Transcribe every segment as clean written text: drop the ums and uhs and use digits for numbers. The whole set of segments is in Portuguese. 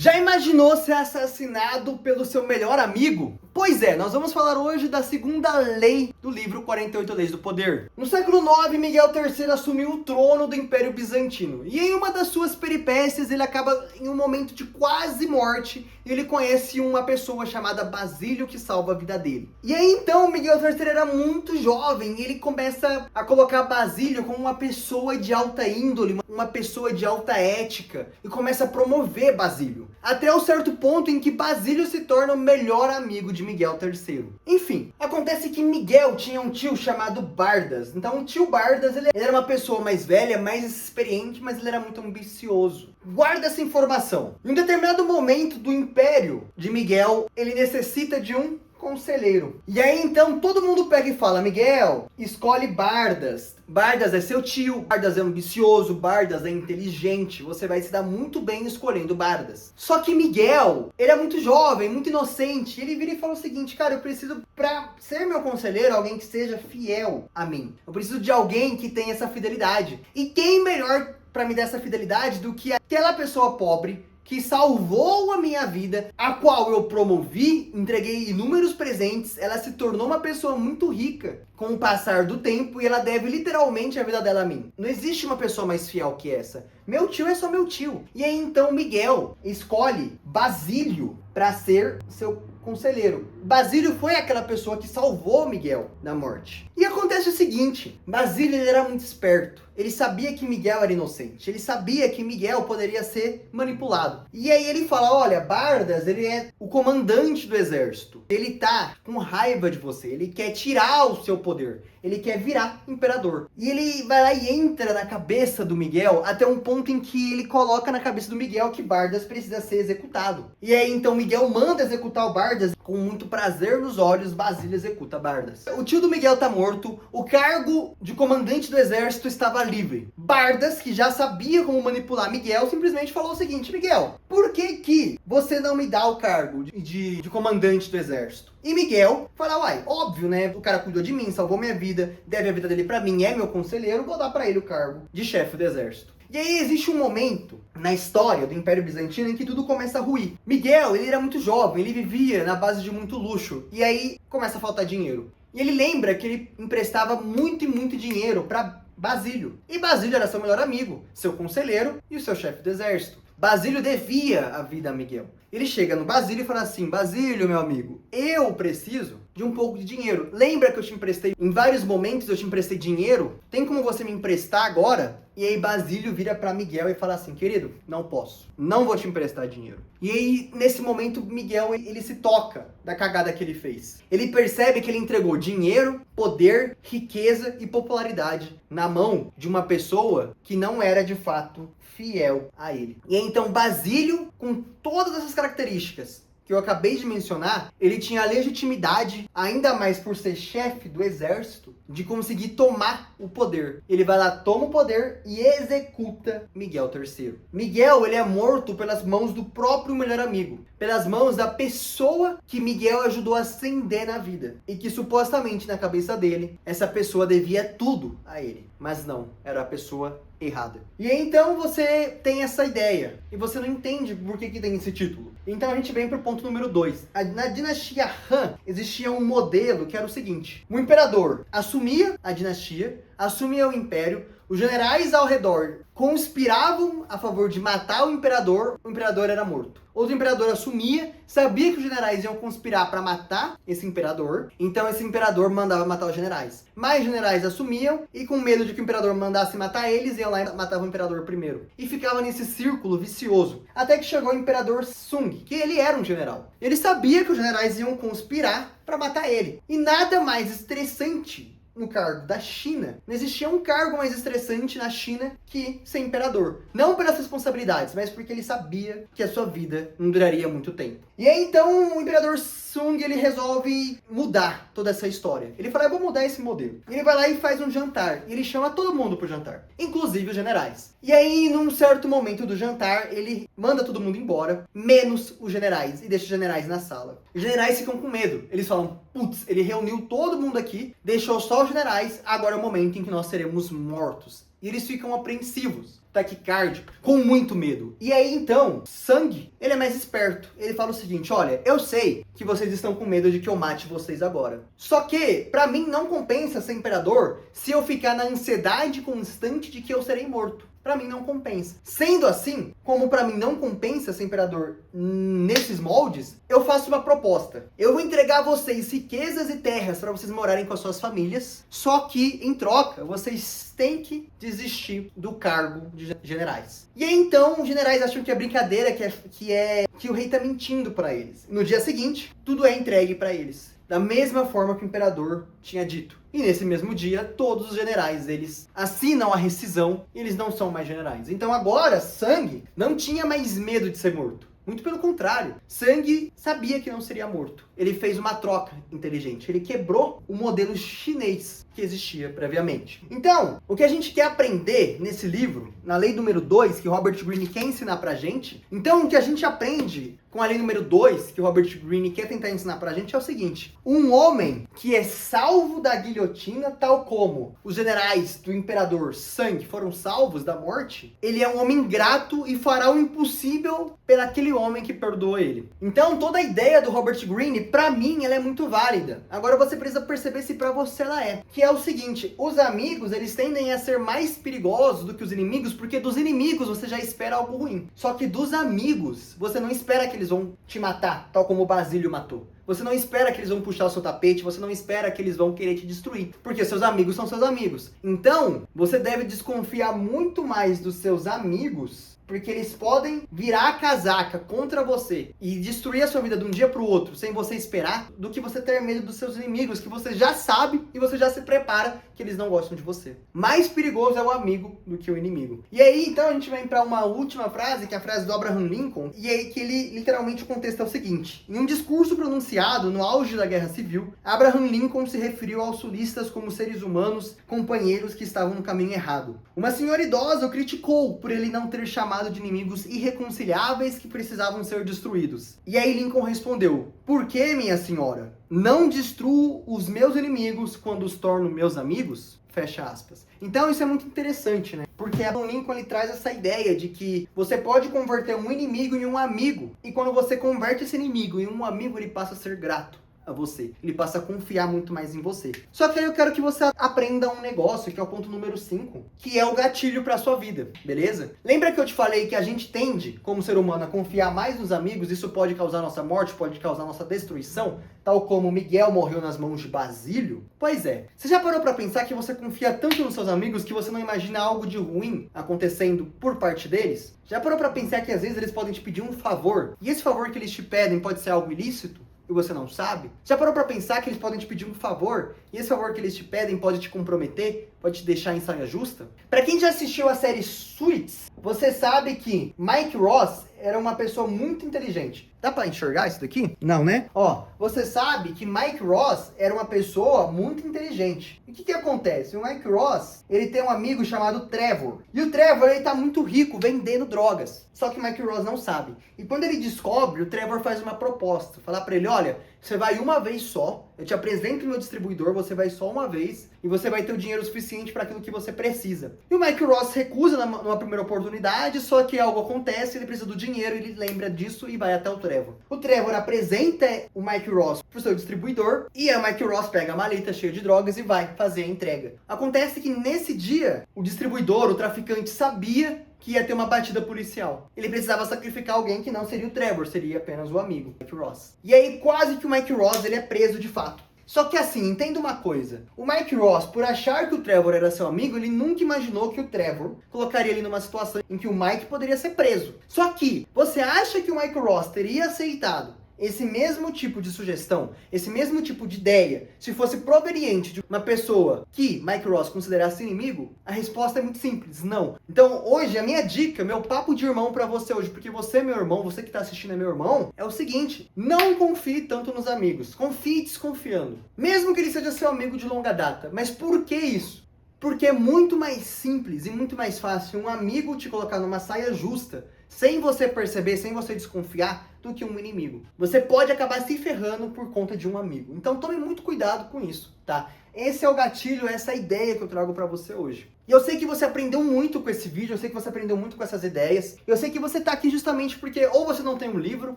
Já imaginou ser assassinado pelo seu melhor amigo? Pois é, nós vamos falar hoje da segunda lei do livro 48 Leis do Poder. No século IX, Miguel III assumiu o trono do Império Bizantino. E em uma das suas peripécias, ele acaba em um momento de quase morte e ele conhece uma pessoa chamada Basílio que salva a vida dele. E aí então, Miguel III era muito jovem e ele começa a colocar Basílio como uma pessoa de alta índole, uma pessoa de alta ética e começa a promover Basílio. Até o certo ponto em que Basílio se torna o melhor amigo de Miguel III. Enfim, acontece que Miguel tinha um tio chamado Bardas. Então o tio Bardas, ele era uma pessoa mais velha, mais experiente, mas ele era muito ambicioso. Guarda essa informação. Em um determinado momento do império de Miguel, ele necessita de um conselheiro. E aí então todo mundo pega e fala: Miguel, escolhe Bardas. Bardas é seu tio, Bardas é ambicioso, Bardas é inteligente, você vai se dar muito bem escolhendo Bardas. Só que Miguel, ele é muito jovem, muito inocente, ele vira e fala o seguinte: cara, eu preciso, pra ser meu conselheiro, alguém que seja fiel a mim. Eu preciso de alguém que tenha essa fidelidade. E quem melhor pra me dar essa fidelidade do que aquela pessoa pobre que salvou a minha vida, a qual eu promovi, entreguei inúmeros presentes, ela se tornou uma pessoa muito rica com o passar do tempo e ela deve literalmente a vida dela a mim. Não existe uma pessoa mais fiel que essa. Meu tio é só meu tio. E aí então Miguel escolhe Basílio para ser seu conselheiro. Basílio foi aquela pessoa que salvou Miguel da morte. E acontece o seguinte: Basílio, ele era muito esperto. Ele sabia que Miguel era inocente. Ele sabia que Miguel poderia ser manipulado. E aí ele fala: olha, Bardas, ele é o comandante do exército. Ele tá com raiva de você. Ele quer tirar o seu poder. Ele quer virar imperador. E ele vai lá e entra na cabeça do Miguel até um ponto em que ele coloca na cabeça do Miguel que Bardas precisa ser executado. E aí então Miguel manda executar o Bardas. Com muito prazer nos olhos, Basílio executa Bardas. O tio do Miguel tá morto. O cargo de comandante do exército estava livre. Bardas, que já sabia como manipular Miguel, simplesmente falou o seguinte: Miguel, por que você não me dá o cargo de comandante do exército? E Miguel fala: uai, óbvio, né? O cara cuidou de mim, salvou minha vida, deve a vida dele pra mim, é meu conselheiro, vou dar pra ele o cargo de chefe do exército. E aí existe um momento na história do Império Bizantino em que tudo começa a ruir. Miguel, ele era muito jovem, ele vivia na base de muito luxo. E aí começa a faltar dinheiro. E ele lembra que ele emprestava muito e muito dinheiro para Basílio. E Basílio era seu melhor amigo, seu conselheiro e o seu chefe do exército. Basílio devia a vida a Miguel. Ele chega no Basílio e fala assim: Basílio, meu amigo, eu preciso de um pouco de dinheiro. Lembra que eu te emprestei, em vários momentos eu te emprestei dinheiro? Tem como você me emprestar agora? E aí Basílio vira para Miguel e fala assim: querido, não posso. Não vou te emprestar dinheiro. E aí, nesse momento, Miguel, ele se toca da cagada que ele fez. Ele percebe que ele entregou dinheiro, poder, riqueza e popularidade na mão de uma pessoa que não era de fato fiel a ele. E aí, então, Basílio, com todas essas características que eu acabei de mencionar, ele tinha a legitimidade, ainda mais por ser chefe do exército, de conseguir tomar o poder. Ele vai lá, toma o poder e executa Miguel III. Miguel, ele é morto pelas mãos do próprio melhor amigo, pelas mãos da pessoa que Miguel ajudou a ascender na vida. E que supostamente na cabeça dele, essa pessoa devia tudo a ele. Mas não, era a pessoa errada. E aí, então você tem essa ideia e você não entende por que tem esse título. Então a gente vem pro ponto número 2. Na dinastia Han existia um modelo que era o seguinte: o imperador assumia a dinastia, assumia o império, os generais ao redor conspiravam a favor de matar o imperador era morto. Outro imperador assumia, sabia que os generais iam conspirar para matar esse imperador, então esse imperador mandava matar os generais. Mais generais assumiam e com medo de que o imperador mandasse matar eles, iam lá e matavam o imperador primeiro. E ficava nesse círculo vicioso. Até que chegou o imperador Sung, que ele era um general. Ele sabia que os generais iam conspirar para matar ele. E nada mais estressante no cargo da China. Não existia um cargo mais estressante na China que ser imperador. Não pelas responsabilidades, mas porque ele sabia que a sua vida não duraria muito tempo. E aí então o imperador Sung, ele resolve mudar toda essa história. Ele fala: eu vou mudar esse modelo. Ele vai lá e faz um jantar. Ele chama todo mundo pro jantar, inclusive os generais. E aí, num certo momento do jantar, ele manda todo mundo embora, menos os generais, e deixa os generais na sala. Os generais ficam com medo. Eles falam: putz, ele reuniu todo mundo aqui, deixou só os generais, agora é o momento em que nós seremos mortos. e eles ficam apreensivos, taquicárdico, com muito medo. E aí então, Sang, ele é mais esperto. Ele fala o seguinte: olha, eu sei que vocês estão com medo de que eu mate vocês agora. Só que, pra mim, não compensa ser imperador se eu ficar na ansiedade constante de que eu serei morto. Pra mim não compensa. Sendo assim, como pra mim não compensa ser imperador nesses moldes, eu faço uma proposta. Eu vou entregar a vocês riquezas e terras para vocês morarem com as suas famílias, só que, em troca, vocês têm que desistir do cargo de generais. E aí, então, os generais acham que é brincadeira, que o rei tá mentindo pra eles. No dia seguinte, tudo é entregue pra eles, da mesma forma que o imperador tinha dito. E nesse mesmo dia, todos os generais, eles assinam a rescisão e eles não são mais generais. Então agora, Sang não tinha mais medo de ser morto. Muito pelo contrário, Sang sabia que não seria morto. Ele fez uma troca inteligente. Ele quebrou o modelo chinês que existia previamente. Então, o que a gente quer aprender nesse livro, na lei número 2, que Robert Greene quer ensinar pra gente, então o que a gente aprende com a lei número 2, que Robert Greene quer tentar ensinar pra gente, é o seguinte: um homem que é salvo da guilhotina, tal como os generais do imperador Sang foram salvos da morte, ele é um homem ingrato e fará o impossível pelaquele homem que perdoou ele. Então, toda a ideia do Robert Greene, pra mim, ela é muito válida. Agora você precisa perceber se pra você ela é. Que é o seguinte: os amigos, eles tendem a ser mais perigosos do que os inimigos, porque dos inimigos você já espera algo ruim. Só que dos amigos, você não espera que eles vão te matar, tal como o Basílio matou. Você não espera que eles vão puxar o seu tapete, você não espera que eles vão querer te destruir, porque seus amigos são seus amigos. Então, você deve desconfiar muito mais dos seus amigos, porque eles podem virar a casaca contra você e destruir a sua vida de um dia para o outro, sem você esperar, do que você ter medo dos seus inimigos, que você já sabe e você já se prepara que eles não gostam de você. Mais perigoso é o amigo do que o inimigo. E aí, então, a gente vem para uma última frase, que é a frase do Abraham Lincoln, e aí que ele, literalmente, o contexto é o seguinte: em um discurso pronunciado no auge da Guerra Civil, Abraham Lincoln se referiu aos sulistas como seres humanos, companheiros que estavam no caminho errado. Uma senhora idosa o criticou por ele não ter chamado de inimigos irreconciliáveis que precisavam ser destruídos. E aí Lincoln respondeu: por que, minha senhora? Não destruo os meus inimigos quando os torno meus amigos? Fecha aspas. Então isso é muito interessante, né? Porque o Lincoln, ele traz essa ideia de que você pode converter um inimigo em um amigo. E quando você converte esse inimigo em um amigo, ele passa a ser grato a você. Ele passa a confiar muito mais em você. Só que aí eu quero que você aprenda um negócio, que é o ponto número 5, que é o gatilho para sua vida, beleza? Lembra que eu te falei que a gente tende, como ser humano, a confiar mais nos amigos? Isso pode causar nossa morte, pode causar nossa destruição, tal como Miguel morreu nas mãos de Basílio? Pois é. Você já parou para pensar que você confia tanto nos seus amigos que você não imagina algo de ruim acontecendo por parte deles? Já parou para pensar que às vezes eles podem te pedir um favor, e esse favor que eles te pedem pode ser algo ilícito? E você não sabe? Já parou pra pensar que eles podem te pedir um favor, e esse favor que eles te pedem pode te comprometer, pode te deixar em saia justa? Pra quem já assistiu a série Suits, você sabe que Mike Ross era uma pessoa muito inteligente. Dá pra enxergar isso daqui? Não, né? Ó, você sabe que Mike Ross era uma pessoa muito inteligente. E o que acontece? O Mike Ross, ele tem um amigo chamado Trevor. E o Trevor, ele tá muito rico vendendo drogas. Só que o Mike Ross não sabe. E quando ele descobre, o Trevor faz uma proposta. Falar pra ele: olha, você vai uma vez só, eu te apresento o meu distribuidor, você vai só uma vez, e você vai ter o dinheiro suficiente para aquilo que você precisa. E o Mike Ross recusa numa primeira oportunidade, só que algo acontece, ele precisa do dinheiro, ele lembra disso e vai até o Trevor. O Trevor apresenta o Mike Ross pro seu distribuidor, e o Mike Ross pega a maleta cheia de drogas e vai fazer a entrega. Acontece que nesse dia, o distribuidor, o traficante, sabia que ia ter uma batida policial. Ele precisava sacrificar alguém que não seria o Trevor, seria apenas o amigo, Mike Ross. E aí quase que o Mike Ross, ele é preso de fato. Só que assim, entenda uma coisa. O Mike Ross, por achar que o Trevor era seu amigo, ele nunca imaginou que o Trevor colocaria ele numa situação em que o Mike poderia ser preso. Só que, você acha que o Mike Ross teria aceitado esse mesmo tipo de sugestão, esse mesmo tipo de ideia, se fosse proveniente de uma pessoa que Mike Ross considerasse inimigo? A resposta é muito simples: não. Então hoje, a minha dica, meu papo de irmão pra você hoje, porque você é meu irmão, você que tá assistindo é meu irmão, é o seguinte: não confie tanto nos amigos, confie desconfiando. Mesmo que ele seja seu amigo de longa data. Mas por que isso? Porque é muito mais simples e muito mais fácil um amigo te colocar numa saia justa, sem você perceber, sem você desconfiar, do que um inimigo. Você pode acabar se ferrando por conta de um amigo. Então tome muito cuidado com isso, tá? Esse é o gatilho, essa é a ideia que eu trago pra você hoje. E eu sei que você aprendeu muito com esse vídeo, eu sei que você aprendeu muito com essas ideias. Eu sei que você tá aqui justamente porque ou você não tem um livro,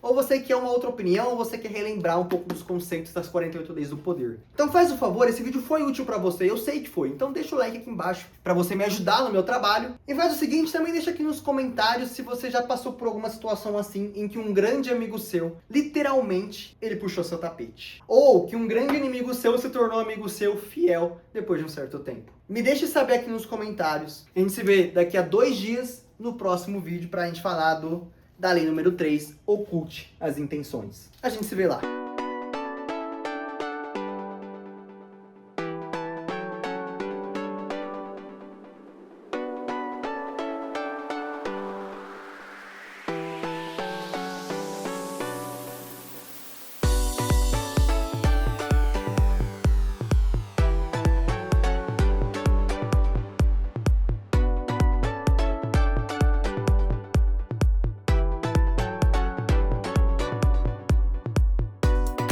ou você quer uma outra opinião, ou você quer relembrar um pouco dos conceitos das 48 leis do poder. Então faz o favor, esse vídeo foi útil pra você, eu sei que foi. Então deixa o like aqui embaixo pra você me ajudar no meu trabalho. E faz o seguinte, também deixa aqui nos comentários se você já passou por alguma situação assim, em que um grande amigo seu, literalmente, ele puxou seu tapete. Ou que um grande inimigo seu se tornou amigo seu fiel depois de um certo tempo. Me deixe saber aqui nos comentários. A gente se vê daqui a 2 dias no próximo vídeo pra gente falar da lei número 3, oculte as intenções. A gente se vê lá.